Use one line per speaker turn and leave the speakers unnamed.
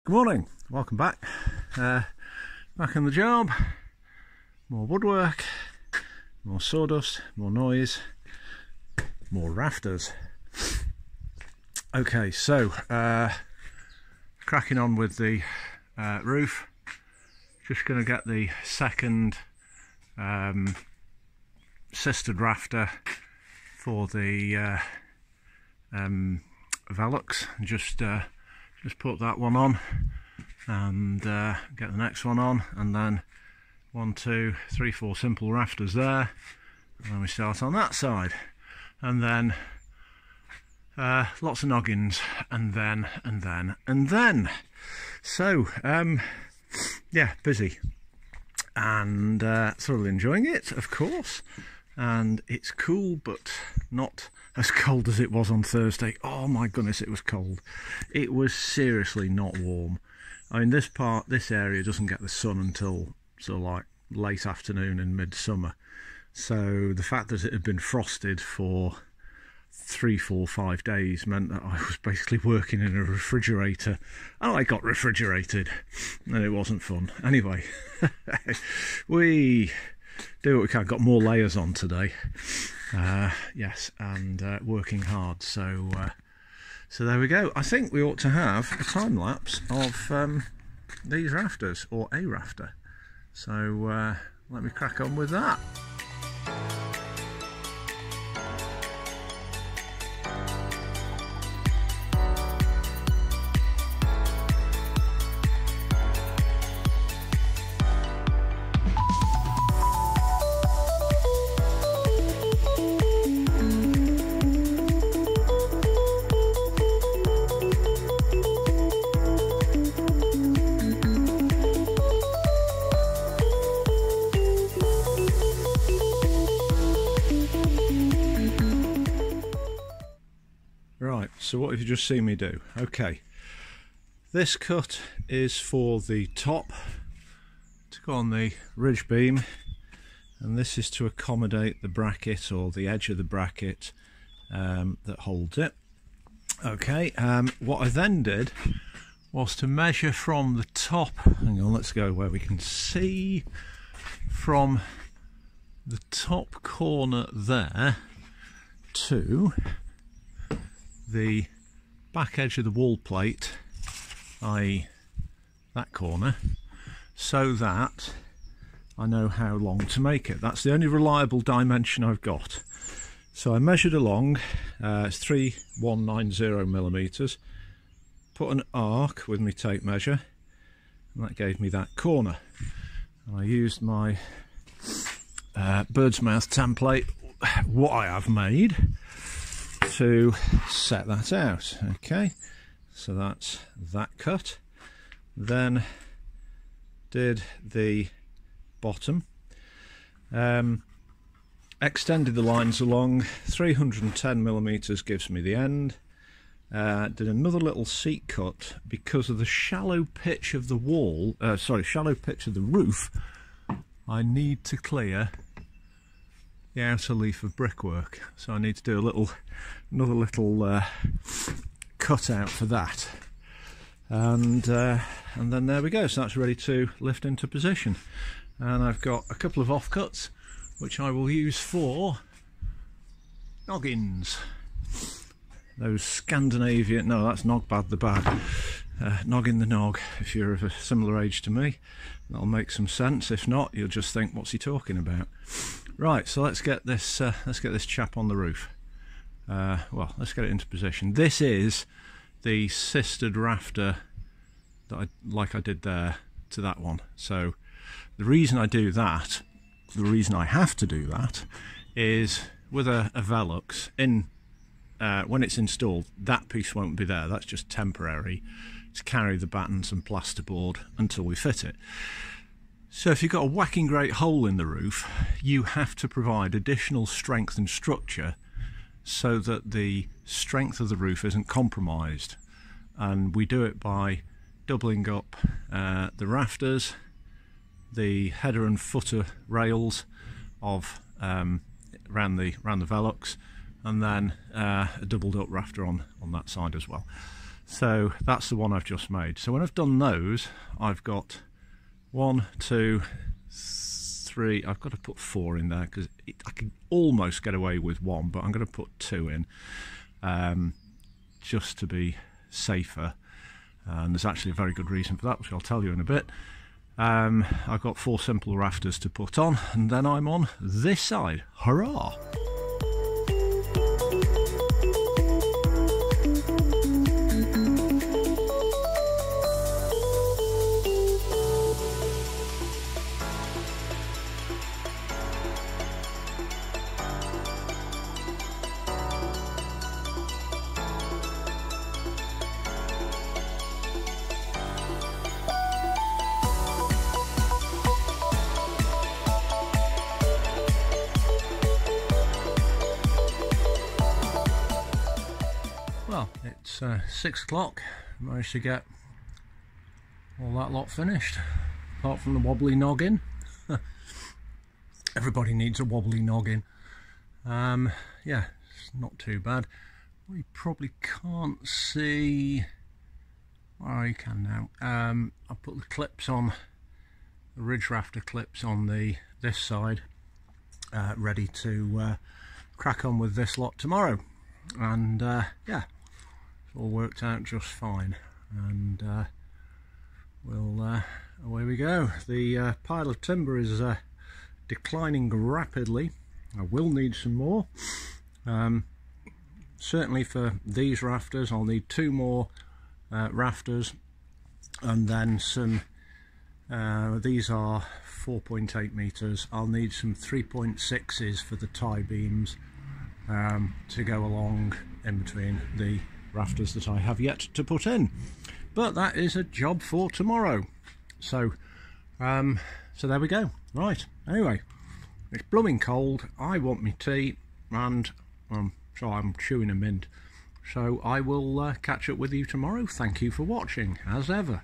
Good morning, welcome back. Back on the job, more woodwork, more sawdust, more noise, more rafters. Okay, so cracking on with the roof. Just going to get the second sistered rafter for the Velux. Just put that one on and get the next one on, and then 1, 2, 3, 4 simple rafters there, and then we start on that side, and then lots of noggins, and then so yeah, busy and thoroughly enjoying it, of course. And it's cool, but not as cold as it was on Thursday. Oh my goodness, it was cold. It was seriously not warm. I mean, this area doesn't get the sun until sort of like late afternoon in midsummer. So the fact that it had been frosted for 3, 4, 5 days meant that I was basically working in a refrigerator, and I got refrigerated, and it wasn't fun. Anyway, we do what we can. Got more layers on today, yes, and working hard. So there we go. I think we ought to have a time lapse of these rafters, or a rafter. So let me crack on with that. Right, so what have you just seen me do? Okay, this cut is for the top to go on the ridge beam, and this is to accommodate the bracket, or the edge of the bracket that holds it. Okay, what I then did was to measure from the top. Hang on, let's go where we can see from the top corner there to the back edge of the wall plate, i.e. that corner, so that I know how long to make it. That's the only reliable dimension I've got. So I measured along, it's 3190 millimeters, put an arc with my tape measure, and that gave me that corner. And I used my bird's mouth template, what I have made, to set that out. Okay, so that's that cut. Then did the bottom, extended the lines along. 310 millimeters gives me the end. Did another little seat cut because of the shallow pitch of the wall, shallow pitch of the roof. I need to clear the outer leaf of brickwork, so I need to do another little cut out for that, and then there we go. So that's ready to lift into position, and I've got a couple of offcuts which I will use for noggins. Those Scandinavian, no, that's Nogbad the Bad, Noggin the Nog, if you're of a similar age to me. That'll make some sense. If not, you'll just think, what's he talking about? Right, so let's get this chap on the roof. Well, let's get it into position. This is the sistered rafter that like I did there to that one. So the reason I do that, the reason I have to do that, is with a Velux, when it's installed, that piece won't be there. That's just temporary to carry the battens and plasterboard until we fit it. So if you've got a whacking great hole in the roof, you have to provide additional strength and structure so that the strength of the roof isn't compromised. And we do it by doubling up the rafters, the header and footer rails of around the Velux, and then a doubled up rafter on that side as well. So that's the one I've just made. So when I've done those, I've got 1, 2, 3. I've got to put 4 in there because I can almost get away with 1, but I'm going to put 2 in just to be safer. And there's actually a very good reason for that, which I'll tell you in a bit. I've got 4 simple rafters to put on, and then I'm on this side. Hurrah! Well, it's 6 o'clock. Managed to get all that lot finished, apart from the wobbly noggin. Everybody needs a wobbly noggin. Yeah, it's not too bad. We probably can't see. Oh, you can now. I put the clips on, the ridge rafter clips on this side, ready to crack on with this lot tomorrow. And yeah, it's all worked out just fine. And we'll away we go. The pile of timber is declining rapidly. I will need some more. Certainly for these rafters I'll need 2 more rafters, and then some these are 4.8 meters. I'll need some 3.6s for the tie beams to go along in between the rafters that I have yet to put in. But that is a job for tomorrow. So so there we go. Right, anyway, it's blooming cold. I want me tea, and so I'm chewing a mint. So I will catch up with you tomorrow. Thank you for watching, as ever.